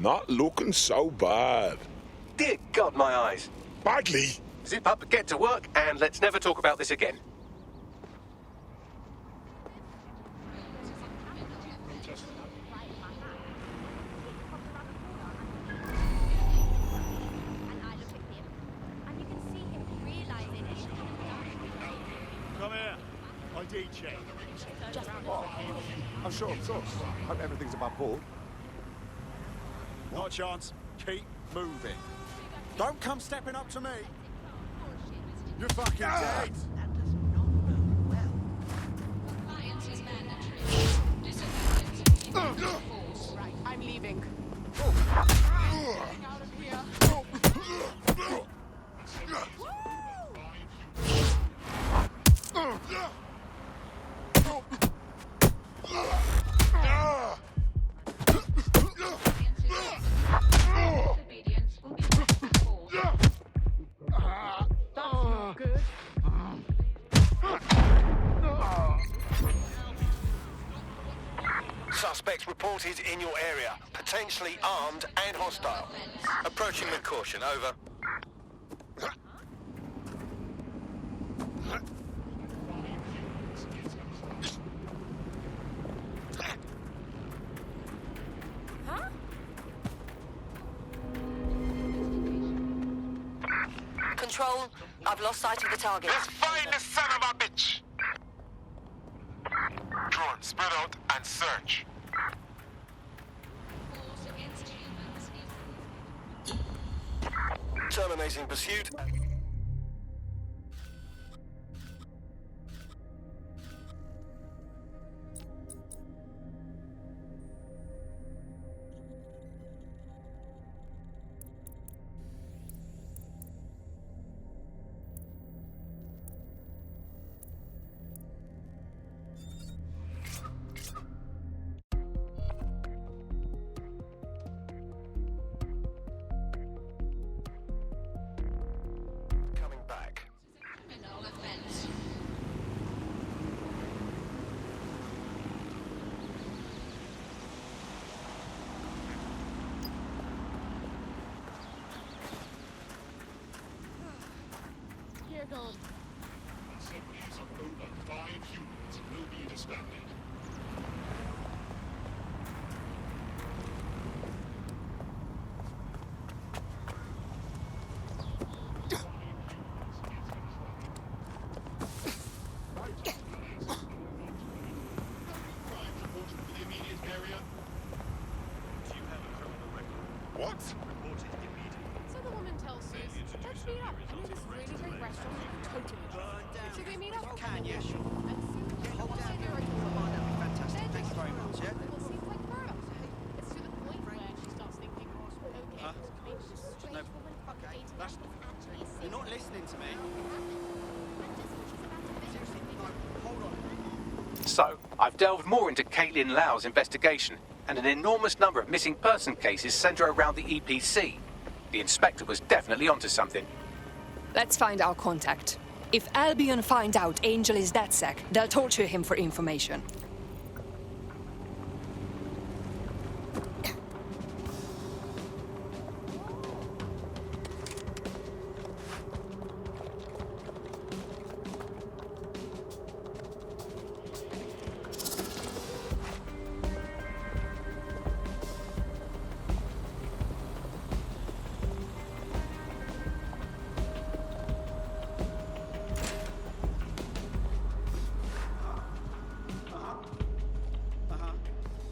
not looking so bad. Dear God, my eyes. Badly? Zip up, get to work, and let's never talk about this again. Come here. ID check. Oh, sure, of course. Hope everything's above board. Not a chance. Keep moving. Don't come stepping up to me. You're fucking dead. Right, I'm leaving. Out of here. Good. Suspects reported in your area, potentially armed and hostile. Approaching with caution, over. Huh? Control, I've lost sight of the target. Let's find the son of a bitch! Drone, spread out and search. Terminating pursuit. Coming back. Here goes. Subunits of over 5 units will be disbanded. Crime reported for the immediate area. Do you have a criminal record? What? Reported immediately. So the woman tells Sus, let's meet up. I'm in this really great restaurant. Totally. So they meet up. Can you? And Sue, Hold down they're your like, that'd be fantastic. they're Thanks just very much, yeah? Well, seems like murder. It's to the point where she starts thinking, okay, maybe this strange No. woman Okay, dating that's him is actually You're not listening to me. Seriously, no, hold on. So, I've delved more into Caitlin Lau's investigation, and an enormous number of missing person cases centre around the EPC. The inspector was definitely onto something. Let's find our contact. If Albion find out Angel is DedSec, they'll torture him for information.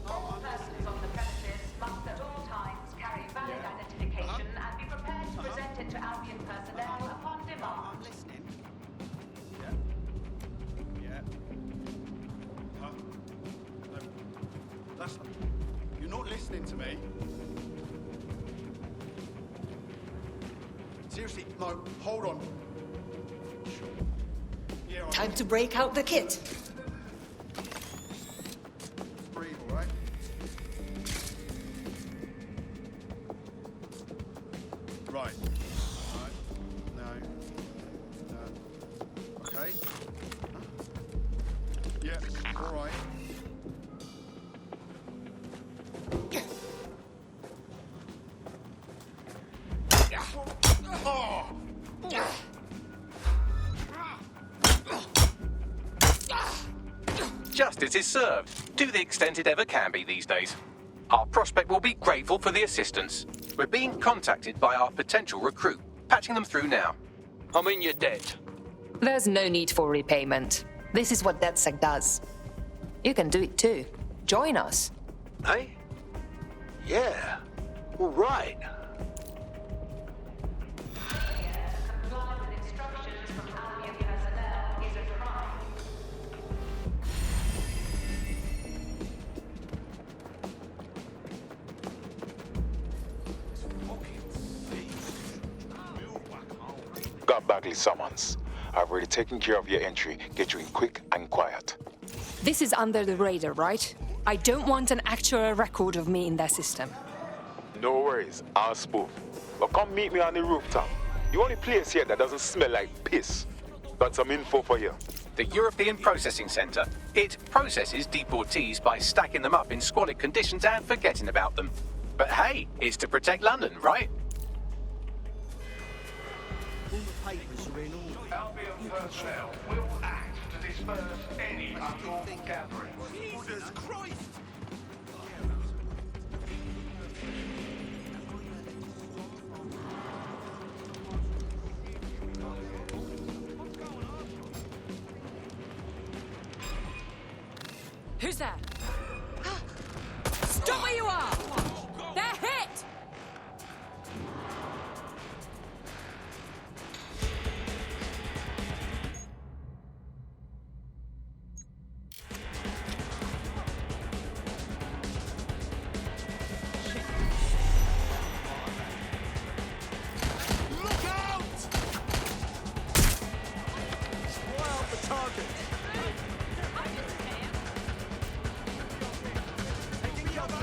All persons on the premises must at all times carry valid identification and be prepared to present it to Albion personnel upon demand. I'm listening. Yeah. Huh? No. That's not... You're not listening to me. Seriously, no, hold on. Sure. Yeah, Time to break out the kit. breathe, all right? Right. No. Okay. Huh? Yeah, all right. justice is served, to the extent it ever can be these days. Our prospect will be grateful for the assistance. We're being contacted by our potential recruit, patching them through now. I mean, you're dead. There's no need for repayment. This is what DedSec does. You can do it too. Join us. Eh? Yeah. All right. Comply with instructions from Albion personnel is a crime. Got Bagley summons. I've already taken care of your entry. Get you in quick and quiet. This is under the radar, right? I don't want an actual record of me in their system. No worries, I'll spoof. But come meet me on the rooftop. The only place here that doesn't smell like piss. Got some info for you. The European Processing Centre. It processes deportees by stacking them up in squalid conditions and forgetting about them. But hey, it's to protect London, right? All the papers are in order. Albion personnel will act to disperse any unlawful gatherings. Jesus Christ! Who's that? Stop where you are! They're hit! Look out! Spoil out the target. Taking cover.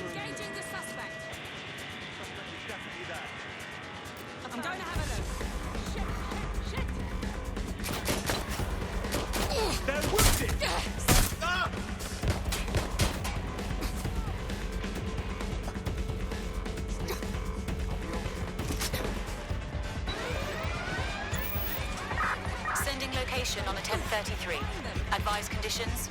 Engaging the suspect. Suspect is definitely there. I'm going to have a look. They're wounded! Ah! Sending location on a 1033. Advise conditions.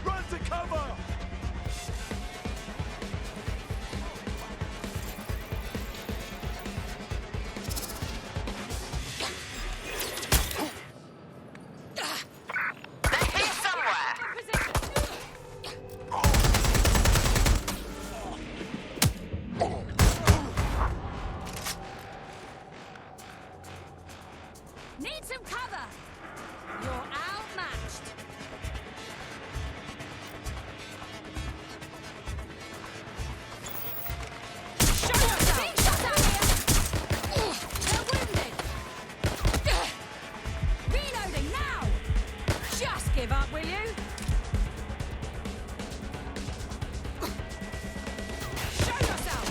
Run to cover! They're here somewhere. Need some cover! You're outmatched. Show yourself! Being shot at here! They're wounded! Reloading now! Just give up, will you? Show yourself!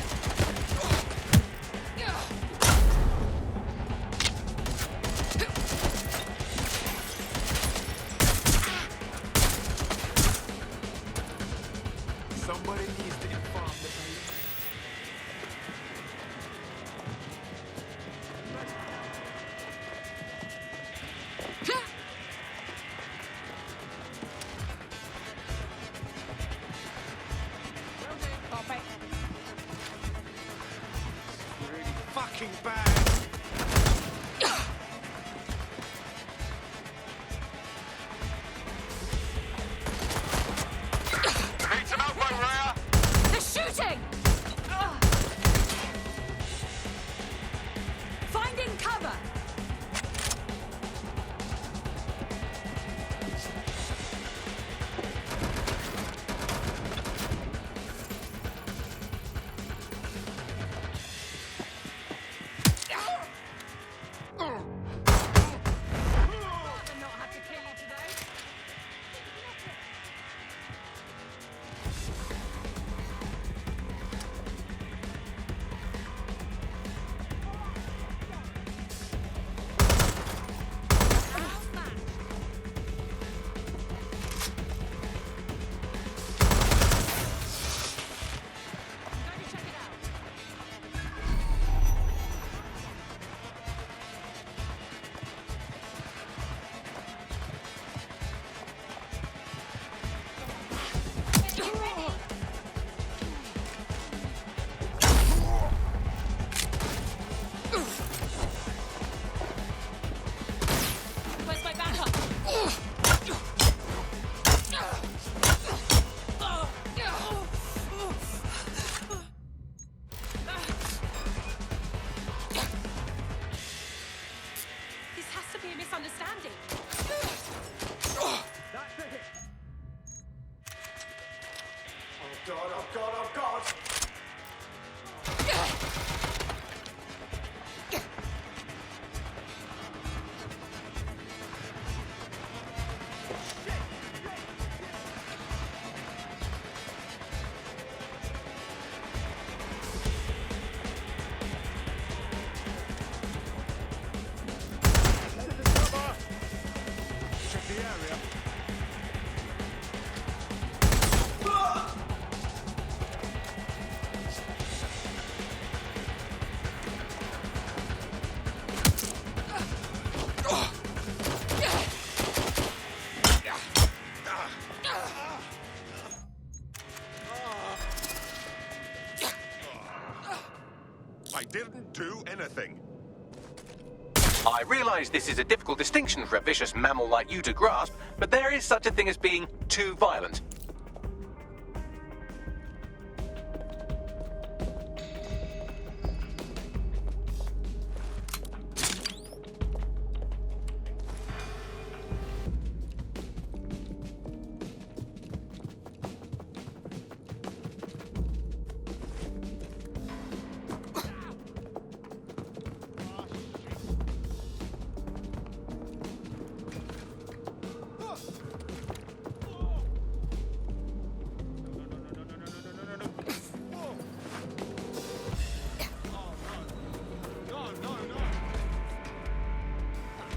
I realize this is a difficult distinction for a vicious mammal like you to grasp, but there is such a thing as being too violent.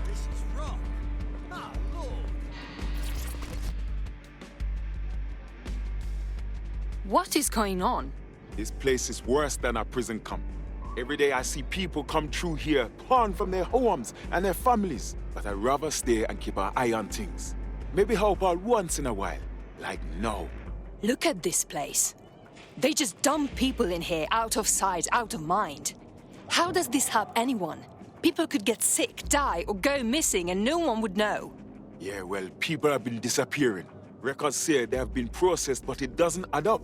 This is wrong. Ah, Lord. What is going on? This place is worse than a prison camp. Every day I see people come through here, torn from their homes and their families. But I'd rather stay and keep an eye on things. Maybe help out once in a while. Like now. Look at this place. They just dump people in here out of sight, out of mind. How does this help anyone? People could get sick, die, or go missing and no one would know. Yeah, well, people have been disappearing. Records say they have been processed, but it doesn't add up.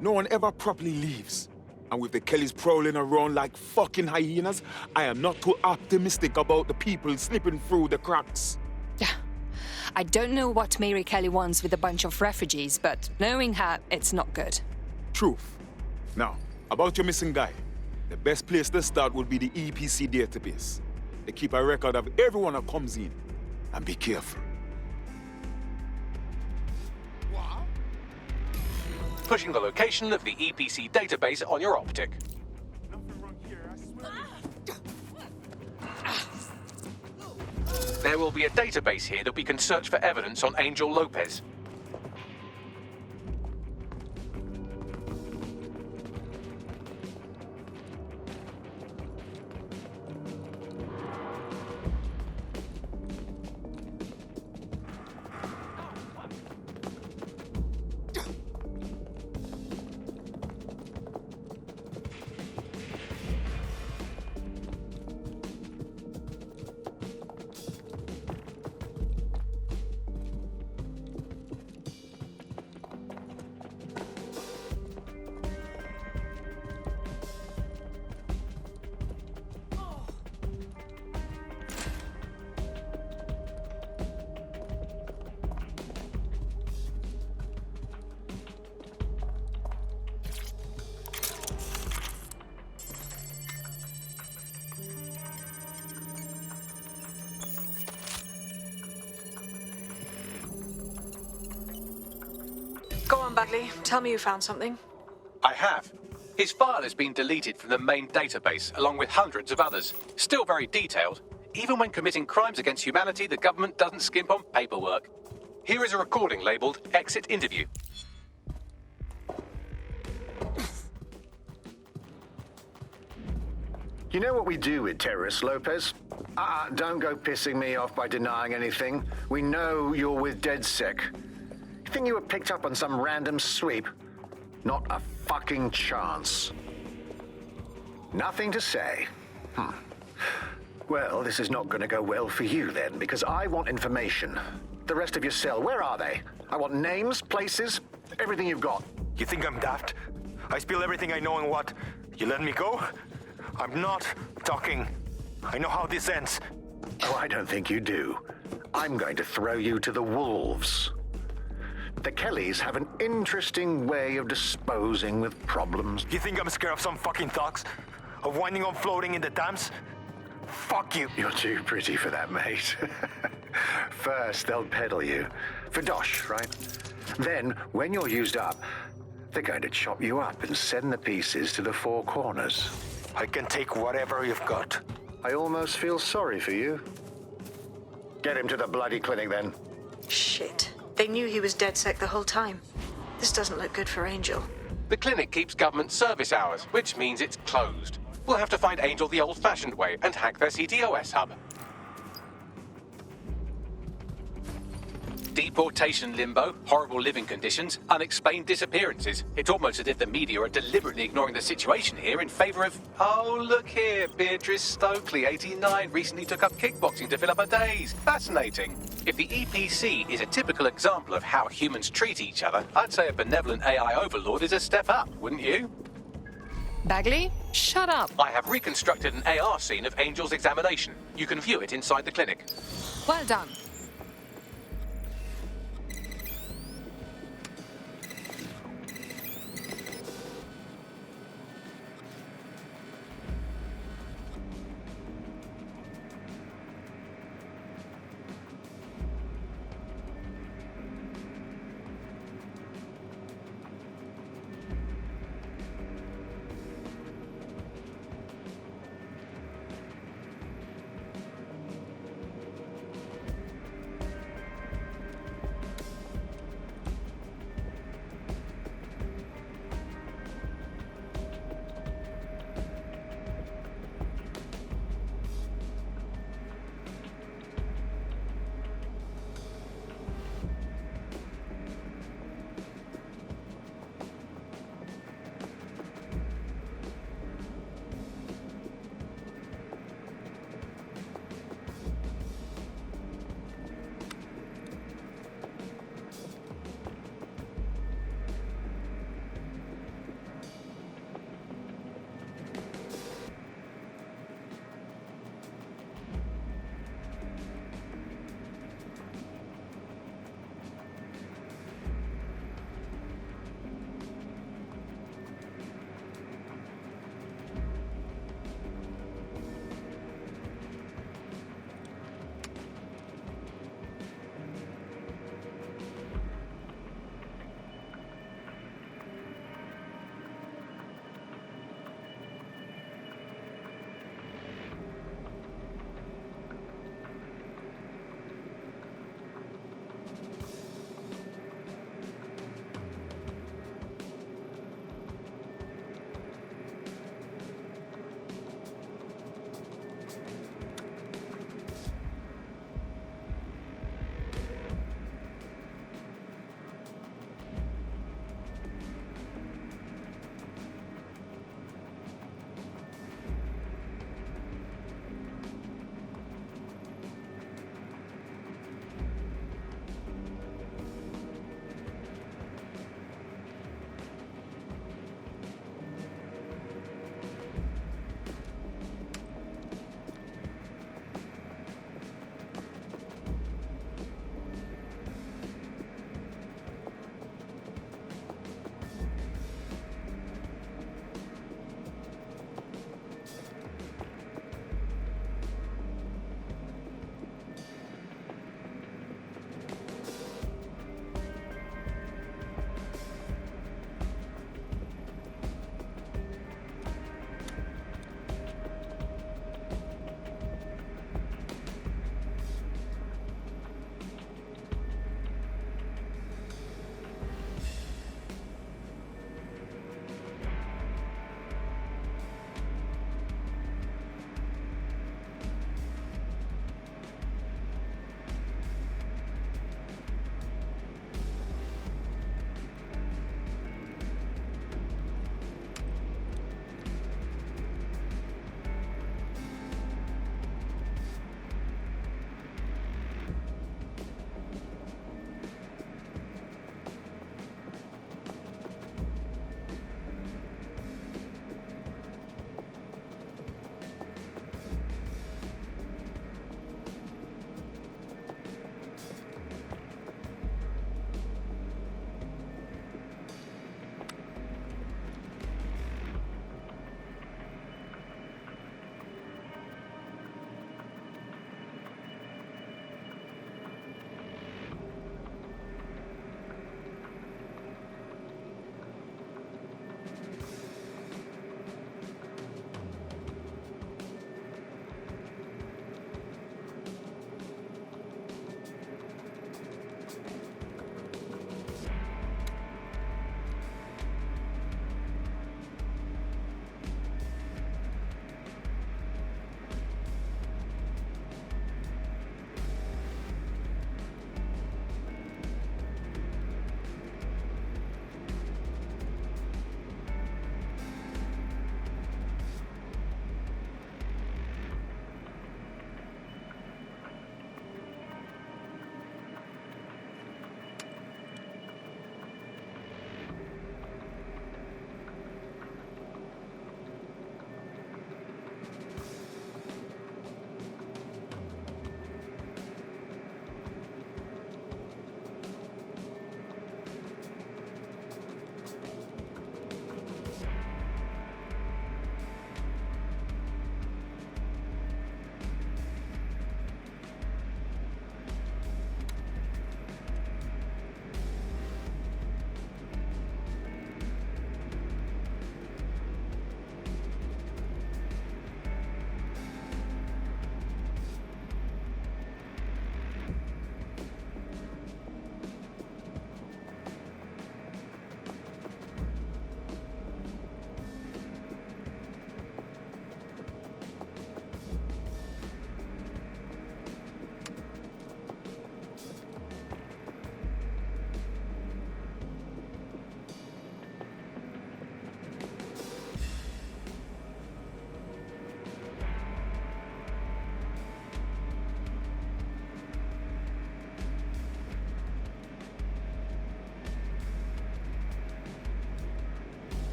No one ever properly leaves. And with the Kellys prowling around like fucking hyenas, I am not too optimistic about the people slipping through the cracks. I don't know what Mary Kelly wants with a bunch of refugees, but knowing her, it's not good. Truth. Now, about your missing guy. The best place to start would be the EPC database. They keep a record of everyone that comes in. And be careful. Pushing the location of the EPC database on your optic. There will be a database here that we can search for evidence on Angel Lopez. Go on, Bagley. Tell me you found something. I have. His file has been deleted from the main database, along with hundreds of others. Still very detailed. Even when committing crimes against humanity, the government doesn't skimp on paperwork. Here is a recording labeled Exit Interview. You know what we do with terrorists, Lopez? Don't go pissing me off by denying anything. We know you're with DedSec. You think you were picked up on some random sweep? Not a fucking chance. Nothing to say. Well, this is not going to go well for you then, because I want information. The rest of your cell, where are they? I want names, places, everything you've got. You think I'm daft? I spill everything I know and what? You let me go? I'm not talking. I know how this ends. Oh, I don't think you do. I'm going to throw you to the wolves. The Kellys have an interesting way of disposing with problems. You think I'm scared of some fucking thugs? Of winding up floating in the Thames? Fuck you. You're too pretty for that, mate. First, they'll peddle you. For dosh, right? Then, when you're used up, they're going to chop you up and send the pieces to the Four Corners. I can take whatever you've got. I almost feel sorry for you. Get him to the bloody clinic, then. Shit. They knew he was DedSec the whole time. This doesn't look good for Angel. The clinic keeps government service hours, which means it's closed. We'll have to find Angel the old-fashioned way and hack their CTOS hub. Deportation limbo, horrible living conditions, unexplained disappearances. It's almost as if the media are deliberately ignoring the situation here in favour of... Oh, look here, Beatrice Stokely, 89, recently took up kickboxing to fill up her days. Fascinating. If the EPC is a typical example of how humans treat each other, I'd say a benevolent AI overlord is a step up, wouldn't you? Bagley, shut up. I have reconstructed an AR scene of Angel's examination. You can view it inside the clinic. Well done.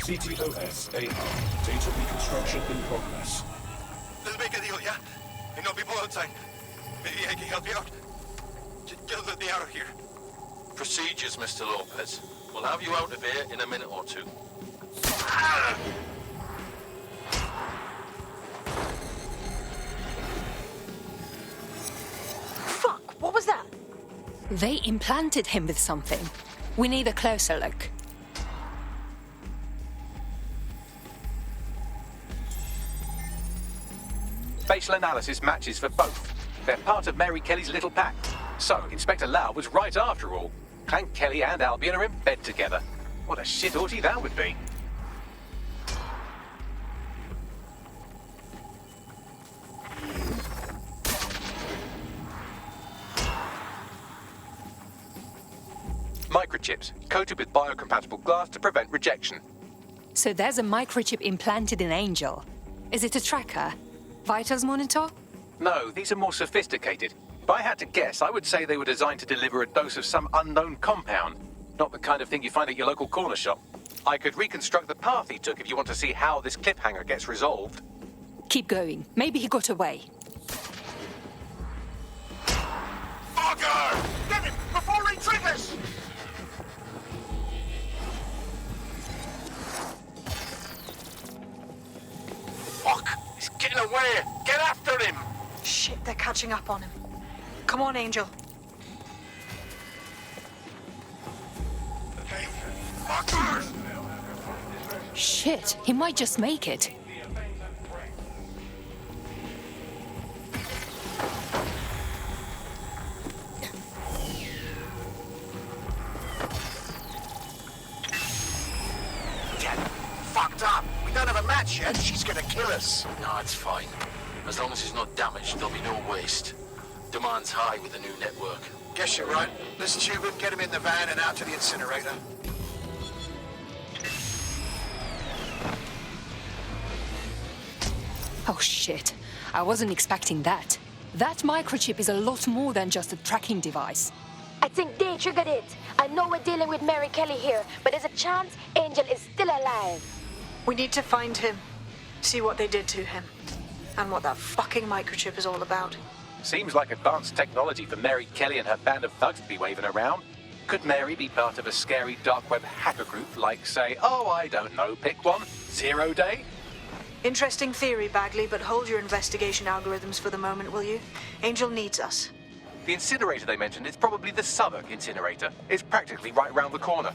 CTOS AR. Data reconstruction in progress. Let's make a deal, yeah? I know people outside. Maybe I can help you out. Just let me out of here. Procedures, Mr. Lopez. We'll have you out of here in a minute or two. Fuck, what was that? They implanted him with something. We need a closer look. Facial analysis matches for both. They're part of Mary Kelly's little pack. So, Inspector Lau was right after all. Clank Kelly and Albion are in bed together. What a shit orgy that would be. Microchips, coated with biocompatible glass to prevent rejection. So there's a microchip implanted in Angel. Is it a tracker? Vitals monitor? No, these are more sophisticated. If I had to guess, I would say they were designed to deliver a dose of some unknown compound. Not the kind of thing you find at your local corner shop. I could reconstruct the path he took if you want to see how this cliffhanger gets resolved. Keep going. Maybe he got away. Fucker! Get him before he triggers! Fuck! He's getting away! Get after him! Shit, they're catching up on him. Come on, Angel. Hey, fuckers! Shit, he might just make it. Get fucked up! We don't have a match yet. She's gonna kill us. No, it's fine. As long as he's not damaged, there'll be no waste. Demand's high with the new network. Guess you're right. Let's tube him, get him in the van and out to the incinerator. Oh shit, I wasn't expecting that. That microchip is a lot more than just a tracking device. I think they triggered it. I know we're dealing with Mary Kelly here, but there's a chance Angel is still alive. We need to find him, see what they did to him, and what that fucking microchip is all about. Seems like advanced technology for Mary Kelly and her band of thugs to be waving around. Could Mary be part of a scary dark web hacker group like, say, oh, I don't know, pick one, Zero Day? Interesting theory, Bagley, but hold your investigation algorithms for the moment, will you? Angel needs us. The incinerator they mentioned is probably the Southwark incinerator. It's practically right round the corner.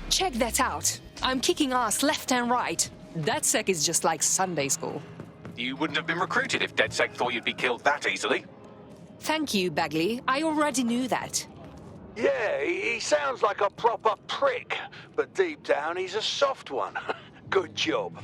Check that out. I'm kicking ass left and right. DedSec is just like Sunday school. You wouldn't have been recruited if DedSec thought you'd be killed that easily. Thank you, Bagley. I already knew that. Yeah, he sounds like a proper prick, but deep down he's a soft one. Good job.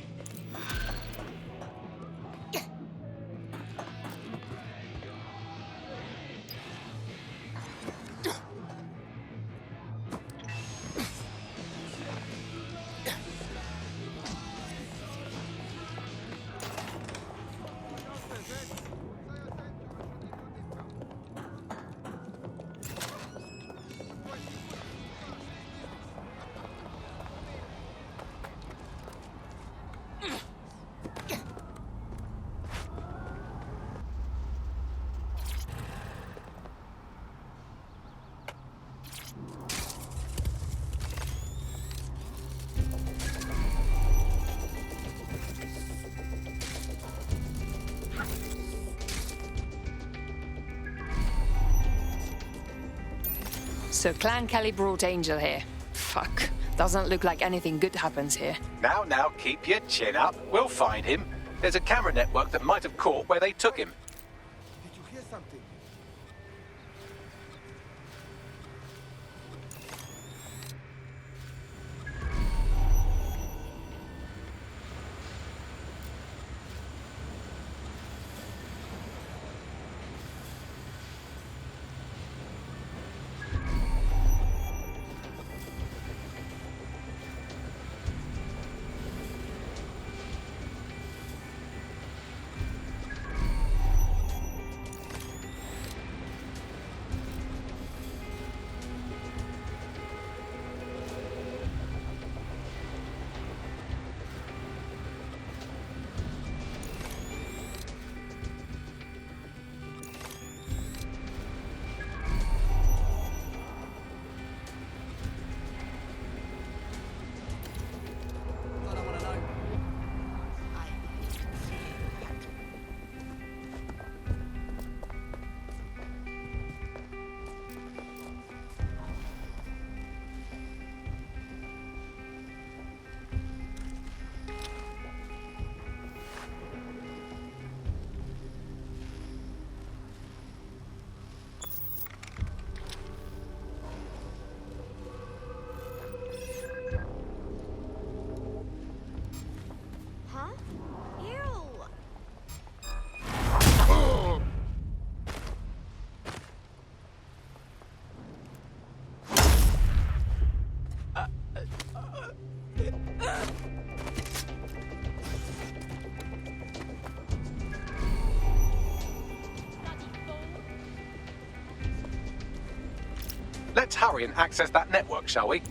So Clan Kelly brought Angel here. Fuck. Doesn't look like anything good happens here. Now, keep your chin up. We'll find him. There's a camera network that might have caught where they took him. Did you hear something? Let's hurry and access that network, shall we?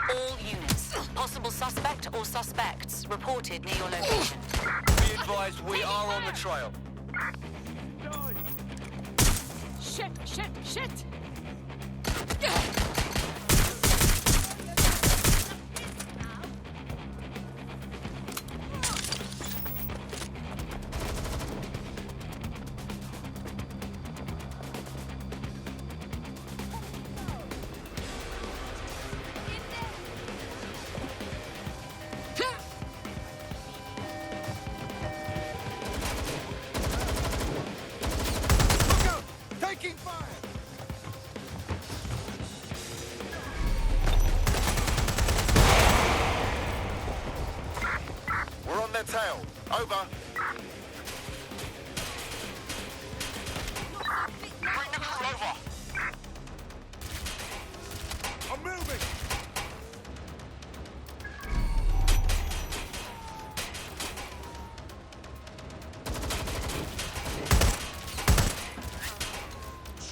All units. Possible suspect or suspects reported near your location. Be advised, we are on the trail. Shit, shit, shit! Taking fire! We're on their tail. Over. Bring the crew over. I'm moving!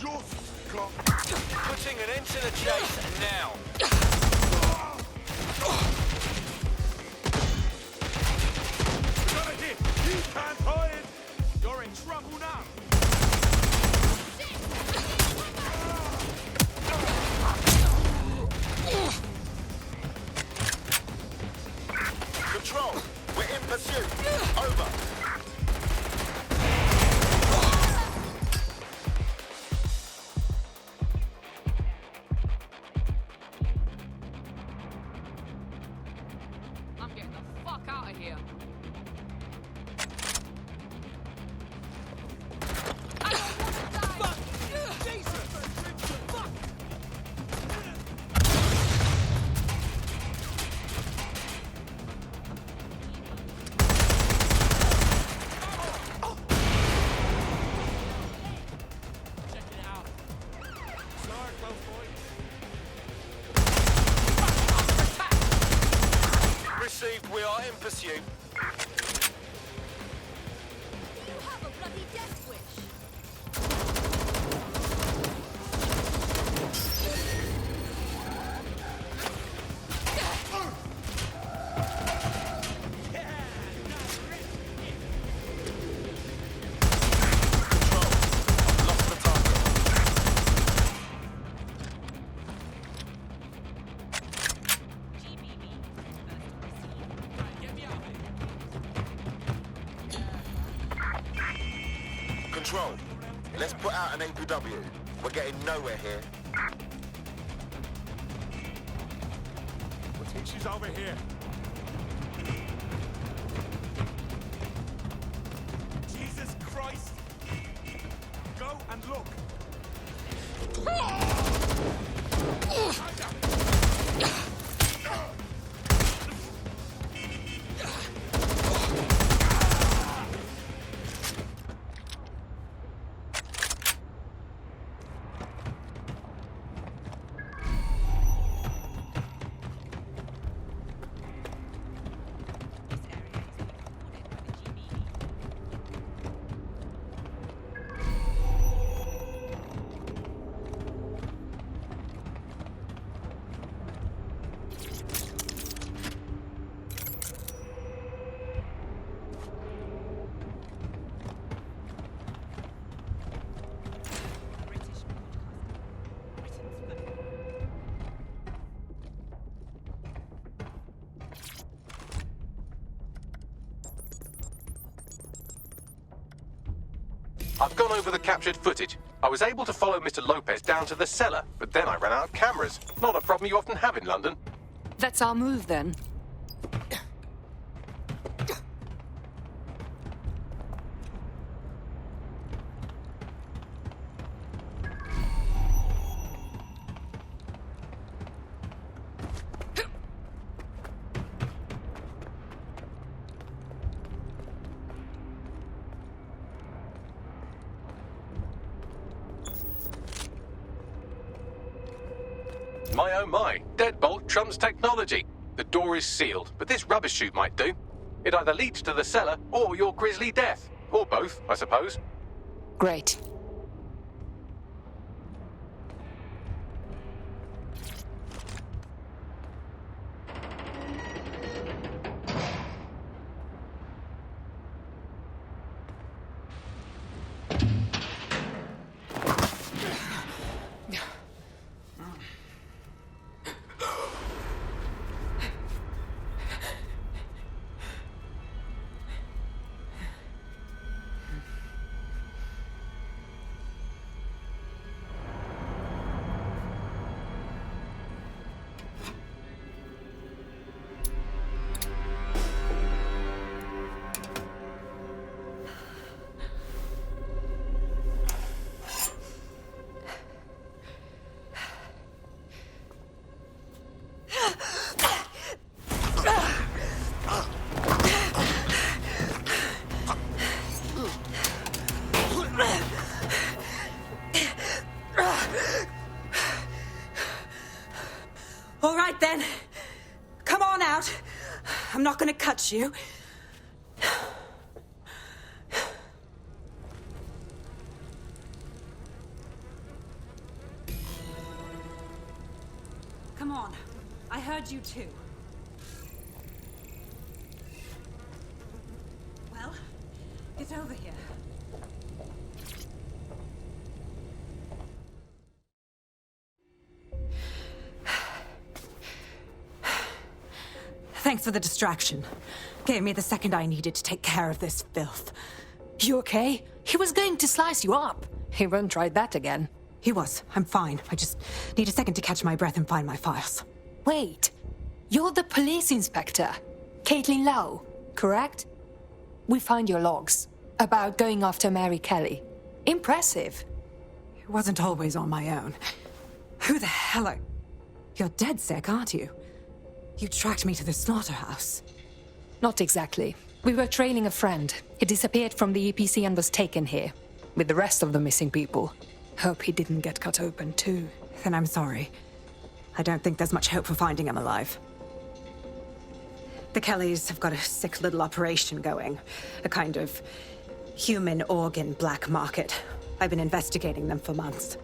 Just got... Putting an end to the chase now. We got a hit! You can't hide! You're in trouble now! Control. We're in pursuit. Over. I'm getting the fuck out of here. I don't want to die! Fuck! Jesus! Fuck! Check it out. Sorry, close boy. Received, we are in pursuit. You have a bloody death wish. Lost the target. Get me out of here. Control. Let's put out an APW. We're getting nowhere here. I think she's over here. Jesus Christ! Go and look. I've gone over the captured footage. I was able to follow Mr. Lopez down to the cellar, but then I ran out of cameras. Not a problem you often have in London. That's our move then. My oh my, deadbolt trumps technology. The door is sealed, but this rubbish chute might do. It either leads to the cellar or your grisly death. Or both, I suppose. Great. All right then. Come on out. I'm not gonna cut you. Come on. I heard you too. Well, get over here. Thanks for the distraction. Gave me the second I needed to take care of this filth. You okay? He was going to slice you up. He won't try that again. He was. I'm fine. I just need a second to catch my breath and find my files. Wait. You're the police inspector, Caitlin Lau, correct? We find your logs about going after Mary Kelly. Impressive. It wasn't always on my own. Who the hell are... You're dead sick, aren't you? You tracked me to the slaughterhouse. Not exactly. We were trailing a friend. He disappeared from the EPC and was taken here, with the rest of the missing people. Hope he didn't get cut open too. Then I'm sorry. I don't think there's much hope for finding him alive. The Kellys have got a sick little operation going. A kind of human organ black market. I've been investigating them for months.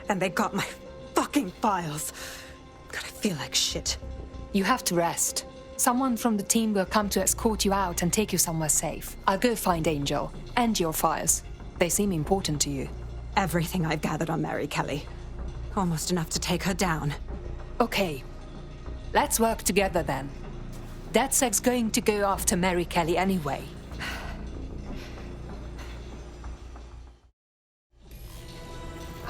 And they got my fucking files. God, I feel like shit. You have to rest. Someone from the team will come to escort you out and take you somewhere safe. I'll go find Angel and your files. They seem important to you. Everything I've gathered on Mary Kelly. Almost enough to take her down. Okay. Let's work together then. DedSec's going to go after Mary Kelly anyway.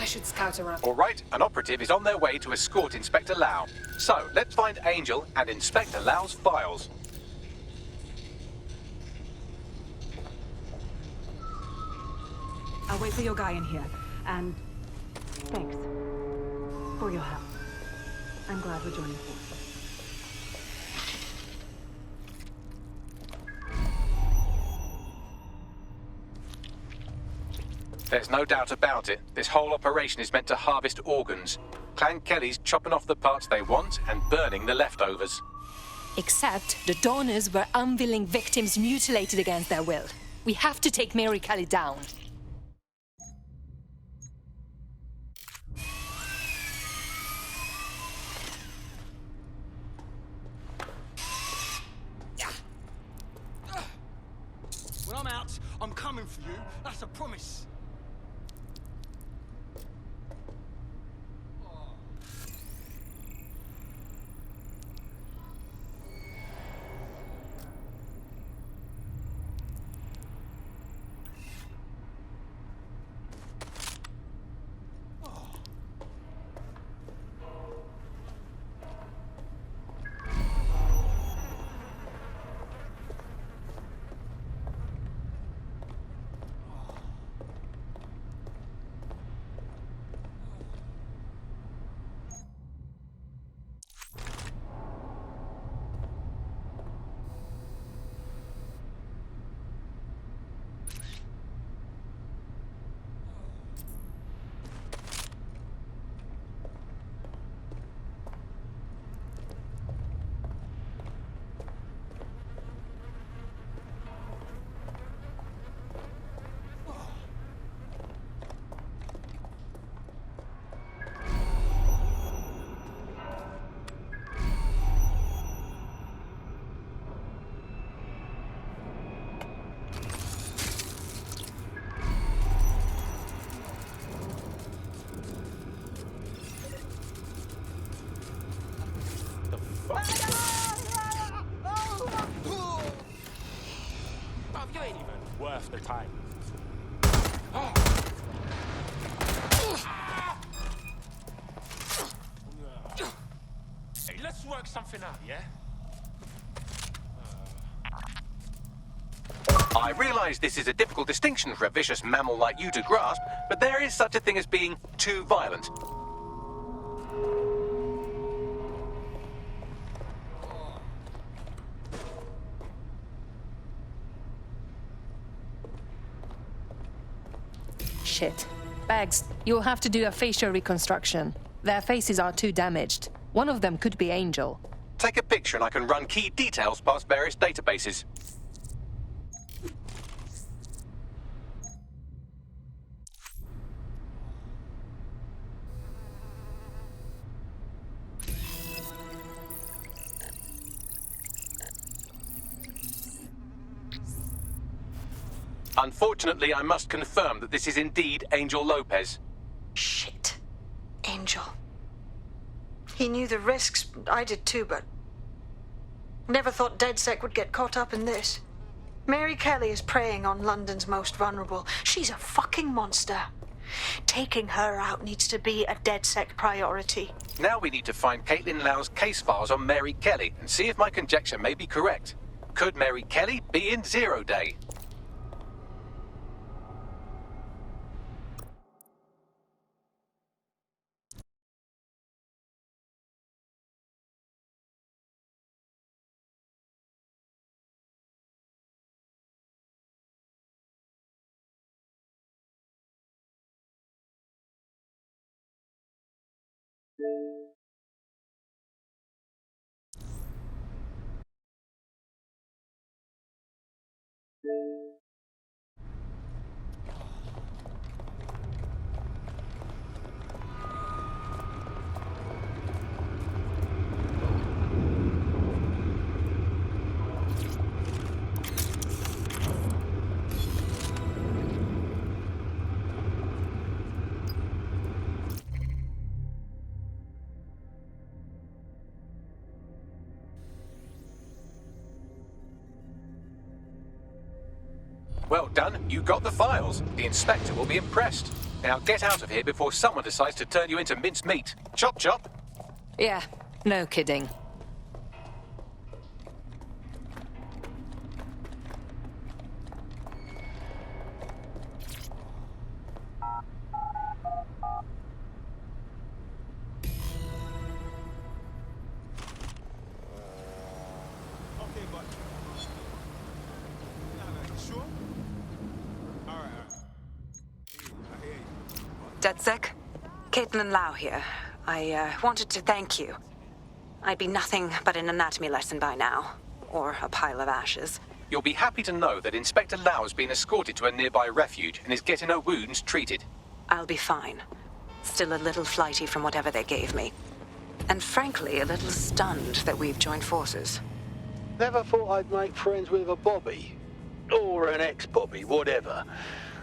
I should scout around. All right, an operative is on their way to escort Inspector Lau. So, let's find Angel and Inspector Lau's files. I'll wait for your guy in here. And thanks for your help. I'm glad we're joining forces. There's no doubt about it. This whole operation is meant to harvest organs. Clan Kelly's chopping off the parts they want and burning the leftovers. Except the donors were unwilling victims mutilated against their will. We have to take Mary Kelly down. When I'm out, I'm coming for you. That's a promise. something out, yeah? I realise this is a difficult distinction for a vicious mammal like you to grasp, but there is such a thing as being too violent. Shit. Bags, you'll have to do a facial reconstruction. Their faces are too damaged. One of them could be Angel. Take a picture and I can run key details past various databases. Unfortunately, I must confirm that this is indeed Angel Lopez. Shit. Angel. He knew the risks. I did too, but... never thought DedSec would get caught up in this. Mary Kelly is preying on London's most vulnerable. She's a fucking monster. Taking her out needs to be a DedSec priority. Now we need to find Caitlin Lau's case files on Mary Kelly and see if my conjecture may be correct. Could Mary Kelly be in Zero Day? Well done, you got the files. The inspector will be impressed. Now get out of here before someone decides to turn you into mincemeat. Chop chop. Yeah, no kidding. Okay, but... Sure? All right. I hear you. DedSec? Caitlin Lau here. I wanted to thank you. I'd be nothing but an anatomy lesson by now. Or a pile of ashes. You'll be happy to know that Inspector Lau has been escorted to a nearby refuge and is getting her wounds treated. I'll be fine. Still a little flighty from whatever they gave me. And frankly, a little stunned that we've joined forces. Never thought I'd make friends with a Bobby. Or an ex-Bobby, whatever.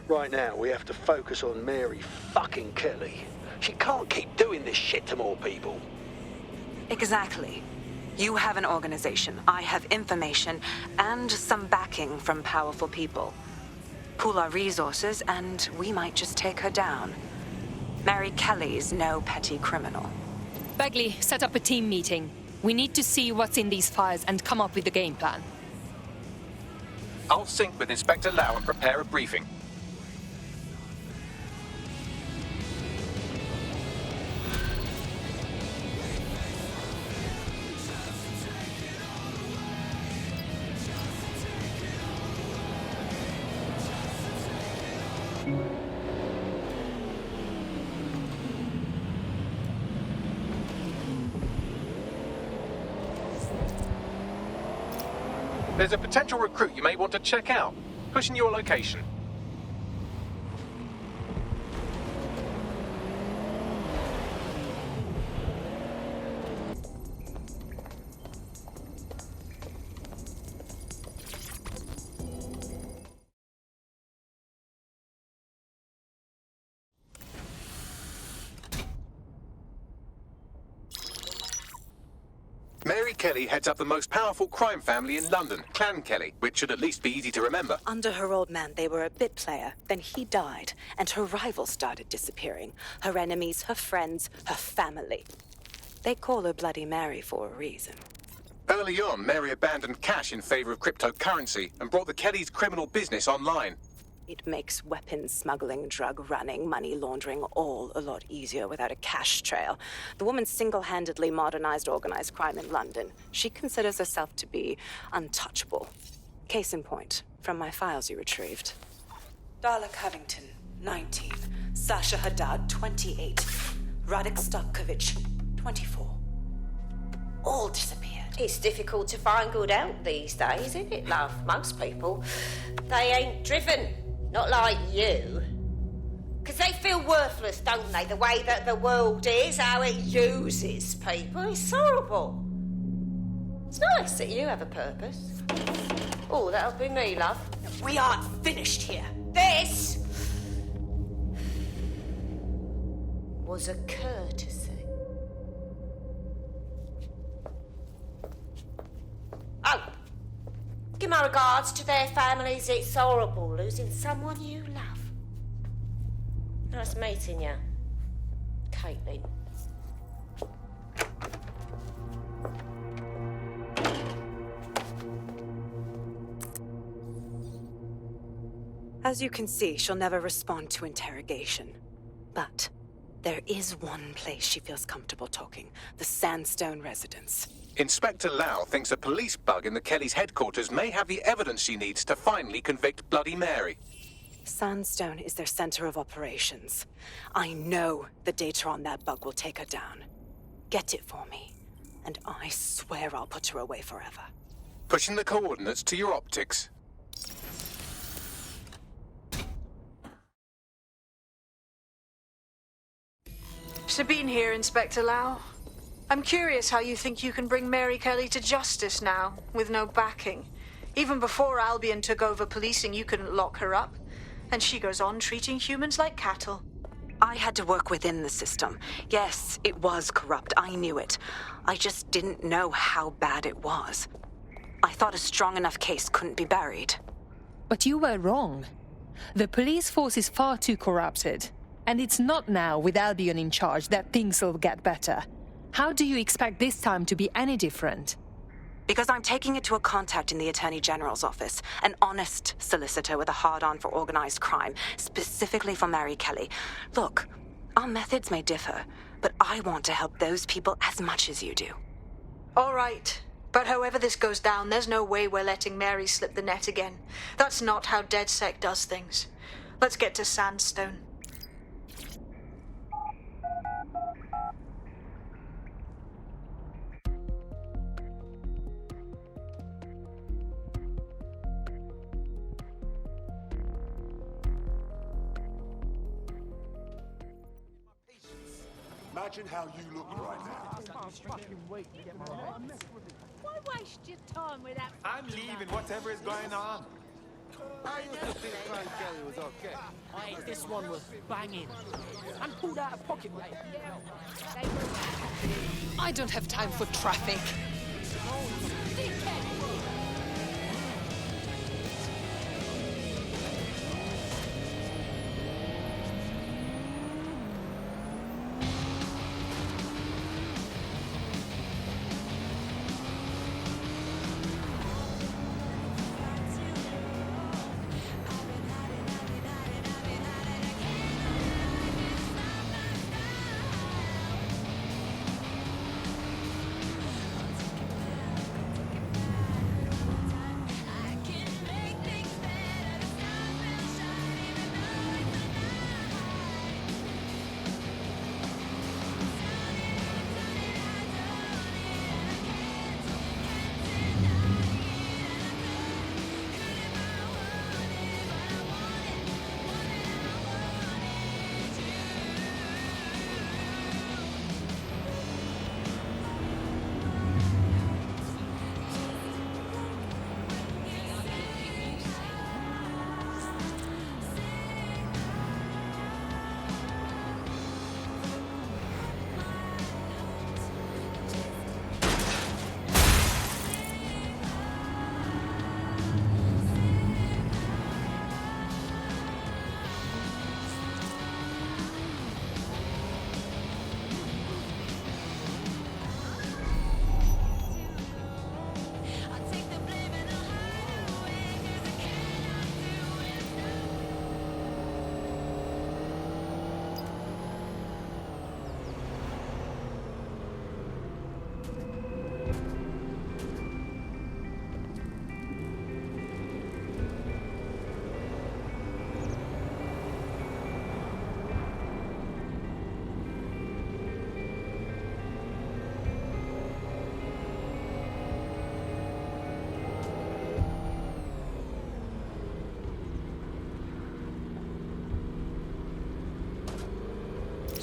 Right now, we have to focus on Mary fucking Kelly. She can't keep doing this shit to more people. Exactly. You have an organization, I have information, and some backing from powerful people. Pool our resources, and we might just take her down. Mary Kelly's no petty criminal. Bagley, set up a team meeting. We need to see what's in these files and come up with a game plan. I'll sync with Inspector Lau and prepare a briefing. There's a potential recruit you may want to check out. Pushing your location. Mary Kelly heads up the most powerful crime family in London, Clan Kelly, which should at least be easy to remember. Under her old man, they were a bit player. Then he died, and her rivals started disappearing. Her enemies, her friends, her family. They call her Bloody Mary for a reason. Early on, Mary abandoned cash in favor of cryptocurrency and brought the Kellys' criminal business online. It makes weapons smuggling, drug running, money laundering all a lot easier without a cash trail. The woman single-handedly modernized organized crime in London. She considers herself to be untouchable. Case in point, from my files you retrieved. Darla Covington, 19. Sasha Haddad, 28. Radek Stavkovich, 24. All disappeared. It's difficult to find good help these days, isn't it, love? Most people, they ain't driven. Not like you. 'Cause they feel worthless, don't they? The way that the world is, how it uses people. It's horrible. It's nice that you have a purpose. Oh, that'll be me, love. We aren't finished here. This was a courtesy. Oh, give my regards to their families. It's horrible losing someone you love. Nice meeting you, Caitlin. As you can see, she'll never respond to interrogation. But there is one place she feels comfortable talking, the Sandstone residence. Inspector Lau thinks a police bug in the Kellys' headquarters may have the evidence she needs to finally convict Bloody Mary. Sandstone is their center of operations. I know the data on that bug will take her down. Get it for me, and I swear I'll put her away forever. Pushing the coordinates to your optics. Sabine here, Inspector Lau. I'm curious how you think you can bring Mary Kelly to justice now, with no backing. Even before Albion took over policing, you couldn't lock her up. And she goes on treating humans like cattle. I had to work within the system. Yes, it was corrupt. I knew it. I just didn't know how bad it was. I thought a strong enough case couldn't be buried. But you were wrong. The police force is far too corrupted. And it's not now, with Albion in charge, that things will get better. How do you expect this time to be any different? Because I'm taking it to a contact in the Attorney General's office, an honest solicitor with a hard-on for organized crime, specifically for Mary Kelly. Look, our methods may differ, but I want to help those people as much as you do. All right. But however this goes down, there's no way we're letting Mary slip the net again. That's not how DedSec does things. Let's get to Sandstone. Imagine how you look right now. Why waste your time with that? I'm leaving, whatever is going on. I used to think Frank Kelly was okay. Hey, this one was banging. And pulled out a pocket knife. I don't have time for traffic.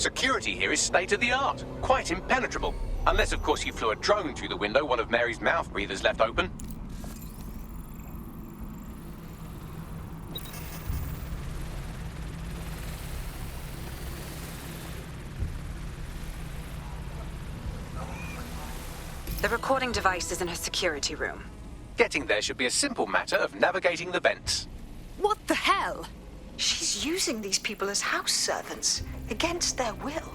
Security here is state-of-the-art, quite impenetrable. Unless, of course, you flew a drone through the window one of Mary's mouth breathers left open. The recording device is in her security room. Getting there should be a simple matter of navigating the vents. What the hell? She's using these people as house servants, against their will.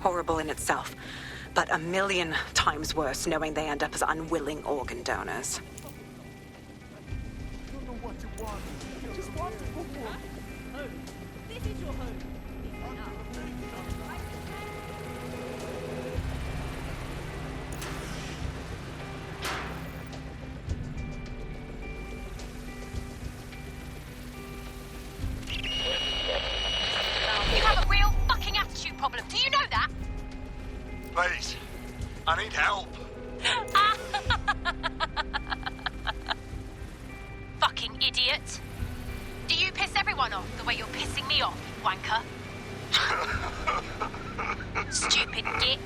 Horrible in itself, but a million times worse knowing they end up as unwilling organ donors. You don't know what you want. You just want to home. This is your home. You have a real fucking attitude problem. Do you know that? Please, I need help. Fucking idiot. Do you piss everyone off the way you're pissing me off, wanker? Stupid git.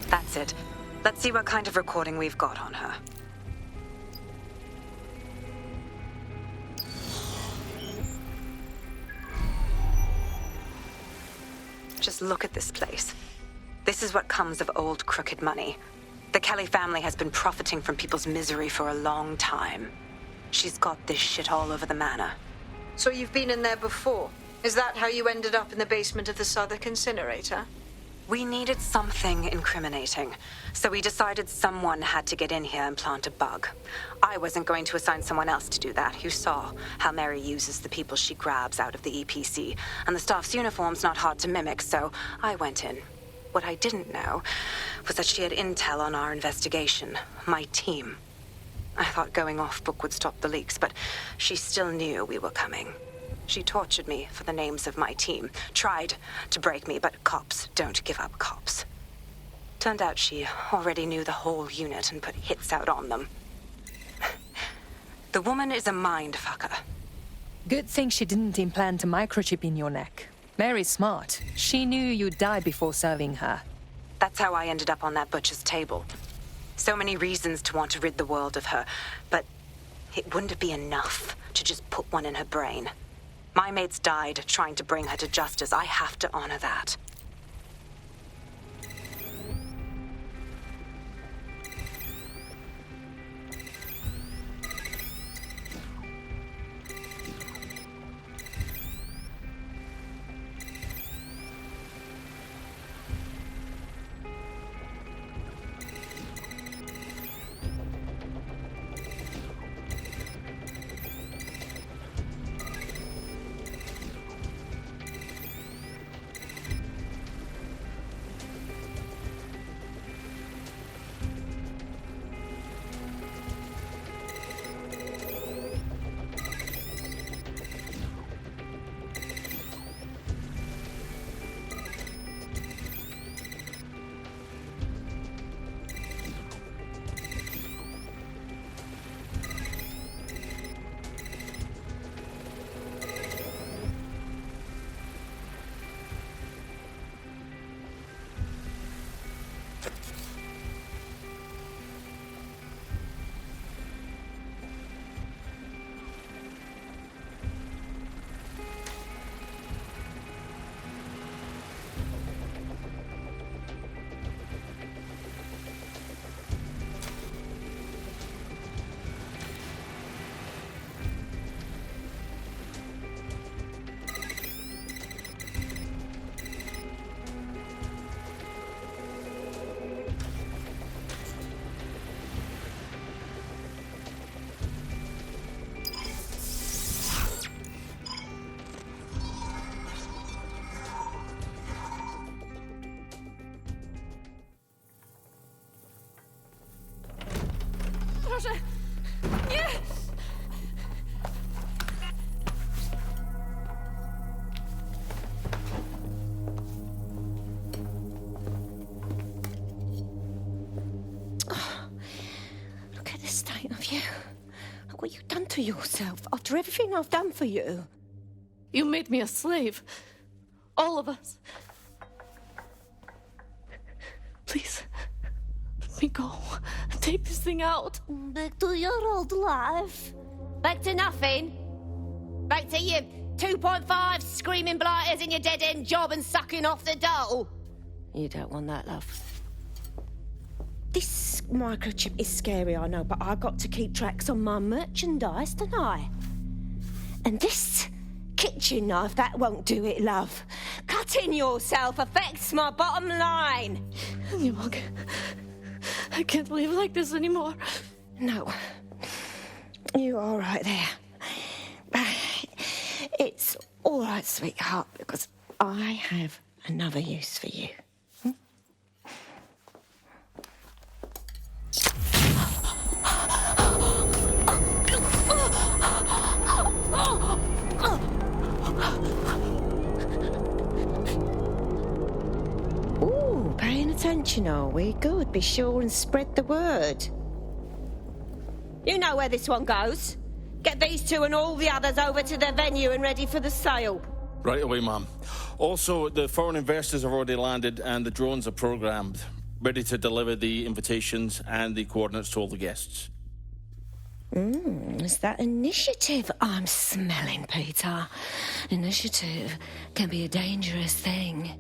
That's it. Let's see what kind of recording we've got on her. Just look at this place. This is what comes of old crooked money. The Kelly family has been profiting from people's misery for a long time. She's got this shit all over the manor. So you've been in there before? Is that how you ended up in the basement of the Southwark incinerator? We needed something incriminating, so we decided someone had to get in here and plant a bug. I wasn't going to assign someone else to do that. You saw how Mary uses the people she grabs out of the EPC, and the staff's uniform's not hard to mimic, so I went in. What I didn't know was that she had intel on our investigation, my team. I thought going off book would stop the leaks, but she still knew we were coming. She tortured me for the names of my team, tried to break me, but cops don't give up cops. Turned out she already knew the whole unit and put hits out on them. The woman is a mind fucker. Good thing she didn't implant a microchip in your neck. Mary's smart. She knew you'd die before serving her. That's how I ended up on that butcher's table. So many reasons to want to rid the world of her, but it wouldn't be enough to just put one in her brain. My mates died trying to bring her to justice. I have to honor that. to yourself after everything I've done for you? You made me a slave. All of us. Please, let me go. Take this thing out. Back to your old life. Back to nothing. Back to you 2.5 screaming blighters in your dead-end job and sucking off the dole. You don't want that, love. This microchip is scary, I know, but I got to keep tracks on my merchandise, don't I? And this kitchen knife, that won't do it, love. Cutting yourself affects my bottom line. I can't live like this anymore. No. You're all right there. It's all right, sweetheart, because I have another use for you. Ooh, paying attention, are we? Good. Be sure and spread the word. You know where this one goes. Get these two and all the others over to their venue and ready for the sale. Right away, Ma'am. Also, the foreign investors have already landed and the drones are programmed, ready to deliver the invitations and the coordinates to all the guests. Is that initiative I'm smelling, Peter? Initiative can be a dangerous thing.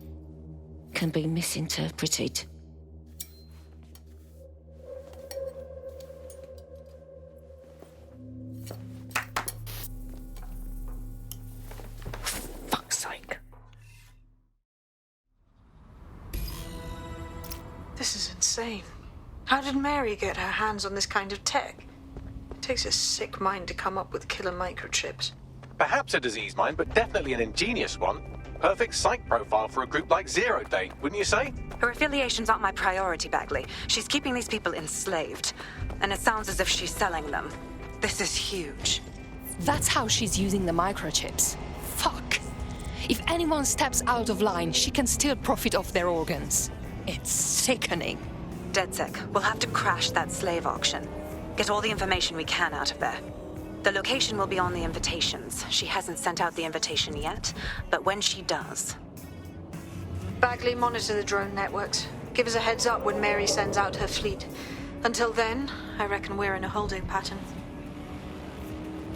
Can be misinterpreted. Fuck's sake. This is insane. How did Mary get her hands on this kind of tech? It takes a sick mind to come up with killer microchips. Perhaps a disease mind, but definitely an ingenious one. Perfect psych profile for a group like Zero Day, wouldn't you say? Her affiliations aren't my priority, Bagley. She's keeping these people enslaved. And it sounds as if she's selling them. This is huge. That's how she's using the microchips. Fuck. If anyone steps out of line, she can still profit off their organs. It's sickening. DedSec, we'll have to crash that slave auction. Get all the information we can out of there. The location will be on the invitations. She hasn't sent out the invitation yet, but when she does... Bagley, monitor the drone networks. Give us a heads up when Mary sends out her fleet. Until then, I reckon we're in a holding pattern.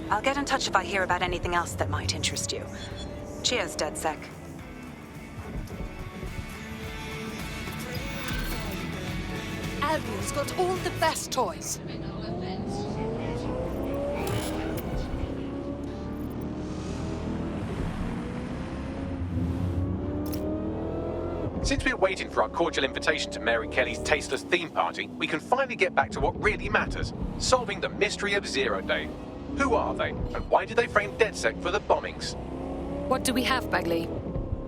I'll get in touch if I hear about anything else that might interest you. Cheers, DedSec. Albion's got all the best toys. Since we're waiting for our cordial invitation to Mary Kelly's tasteless theme party, we can finally get back to what really matters, solving the mystery of Zero Day. Who are they, and why did they frame DedSec for the bombings? What do we have, Bagley?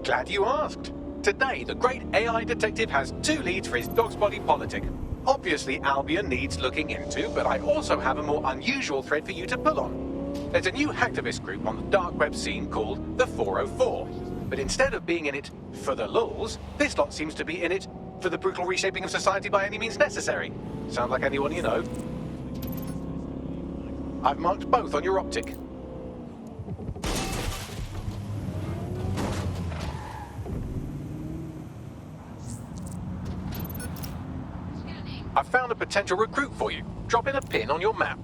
Glad you asked. Today, the great AI detective has 2 leads for his dog's body politic. Obviously, Albion needs looking into, but I also have a more unusual thread for you to pull on. There's a new hacktivist group on the dark web scene called the 404. But instead of being in it for the lulz, this lot seems to be in it for the brutal reshaping of society by any means necessary. Sound like anyone you know? I've marked both on your optic. I've found a potential recruit for you. Drop in a pin on your map.